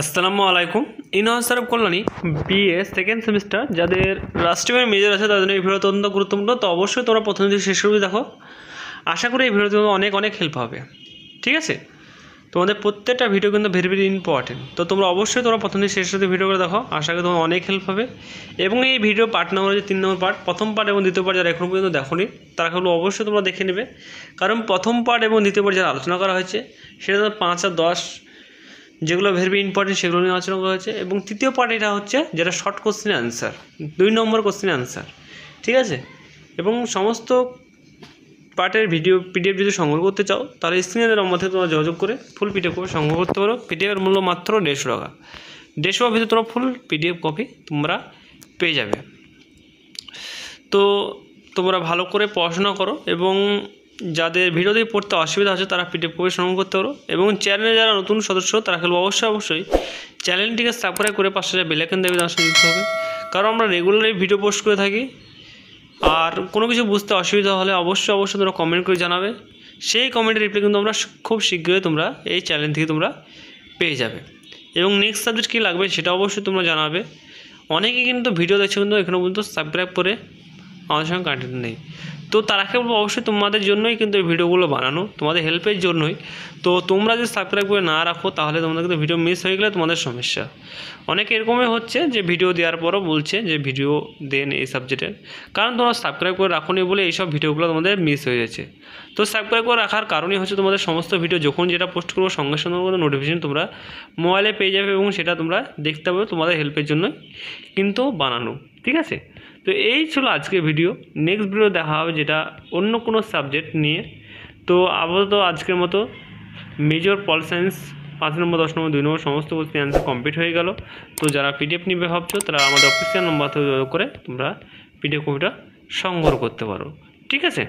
আসসালামু আলাইকুম। ইনহাসার Kalyani BA second semester যাদের রাষ্ট্রীয় মেজর আছে তাদের জন্য এই ভিডিও অত্যন্ত গুরুত্বপূর্ণ। তো অবশ্যই তোমরা প্রথম থেকে শেষ অবধি দেখো। আশা করি এই ভিডিওতে অনেক অনেক হেল্প হবে। ঠিক আছে, তোমাদের প্রত্যেকটা ভিডিও কিন্তু ভেরি ভেরি ইম্পর্টেন্ট। তো তোমরা অবশ্যই প্রথম থেকে শেষ অবধি ভিডিওগুলো দেখো, আশা করি তোমার অনেক হেল্প হবে। এবং এই ভিডিও পার্ট নম্বর যে 3 নম্বর পার্ট, প্রথম পার্ট এবং দ্বিতীয় পার্ট যারা এখনও পর্যন্ত দেখোনি তারা হলো অবশ্যই তোমরা দেখে নেবে। কারণ প্রথম পার্ট এবং দ্বিতীয় পার্ট যারা আলোচনা করা হয়েছে সেটা 5 আর 10 যেগুলো ভেরি ইম্পর্টেন্ট সেগুলো নিয়ে আলোচনা করা হয়েছে। এবং তৃতীয় পার্ট এটা হচ্ছে যেটা শর্ট কোশ্চেন অ্যান্সার, 2 নম্বর কোশ্চেন অ্যান্সার। ঠিক আছে, এবং সমস্ত পার্টের ভিডিও পিডিএফ যদি সংগ্রহ করতে চাও তাহলে স্ক্রিনের নম্বর থেকে তোমরা যোগাযোগ করে ফুল পিডিএফ কপি সংগ্রহ করতে পারো। পিডিএফের মূল্য মাত্র 150 টাকা। 150 টাকার ভিতরে তোমরা ফুল পিডিএফ কপি তোমরা পেয়ে যাবে। তো তোমরা ভালো করে পড়াশোনা করো এবং যাদের ভিডিওতে পড়তে অসুবিধা হচ্ছে তারা পিডিএফ কপি সংগ্রহ করতে পারো। এবং চ্যানেলে যারা নতুন সদস্য তারা খেলবো অবশ্যই চ্যানেলটিকে সাবস্ক্রাইব করে পাশে বেল আইকন দেবে, তার সঙ্গে যুক্ত হবে। কারণ আমরা রেগুলারই ভিডিও পোস্ট করে থাকি। আর কোনো কিছু বুঝতে অসুবিধা হলে অবশ্যই তোমরা কমেন্ট করে জানাবে। সেই কমেন্টের রিপ্লাই কিন্তু আমরা খুব শীঘ্রই তোমরা এই চ্যানেল থেকে তোমরা পেয়ে যাবে। এবং নেক্সট সাবজেক্ট কী লাগবে সেটা অবশ্যই তোমরা জানাবে। অনেকেই কিন্তু ভিডিও দেখছে কিন্তু এখনও পর্যন্ত সাবস্ক্রাইব করে আমাদের সঙ্গে কানেক্টেড নেই। তো তারাকে বলবো অবশ্যই তোমাদের জন্যই কিন্তু এই ভিডিওগুলো বানানো, তোমাদের হেল্পের জন্যই। তো তোমরা যদি সাবস্ক্রাইব করে না রাখো তাহলে তোমাদের কিন্তু ভিডিও মিস হয়ে গেলে তোমাদের সমস্যা। অনেকে এরকমই হচ্ছে যে ভিডিও দেওয়ার পরও বলছে যে ভিডিও দেন এই সাবজেক্টের, কারণ তোমরা সাবস্ক্রাইব করে রাখোনি বলে এইসব ভিডিওগুলো তোমাদের মিস হয়ে যাচ্ছে। তো সাবস্ক্রাইব করে রাখার কারণই হচ্ছে তোমাদের সমস্ত ভিডিও যখন যেটা পোস্ট করবো সঙ্গে সঙ্গে নোটিফিকেশন তোমরা মোবাইলে পেয়ে যাবে এবং সেটা তোমরা দেখতে পাবে। তোমাদের হেল্পের জন্যই কিন্তু বানানো। ঠিক আছে, তো এই ছিল আজকের ভিডিও। নেক্সট ভিডিও দেখা হবে যেটা অন্য কোনো সাবজেক্ট নিয়ে। তো আপাতত আজকের মতো মেজর পল সায়েন্স 5 নম্বর 10 নম্বর 2 নম্বর সমস্ত কোশ্চেন অ্যান্সার কমপ্লিট হয়ে গেল। তো যারা পিডিএফ নিবে ভাবছো তারা আমাদের অফিসিয়াল নম্বর থেকে যোগাযোগ করে তোমরা পিডিএফ কপিটা সংগ্রহ করতে পারো। ঠিক আছে।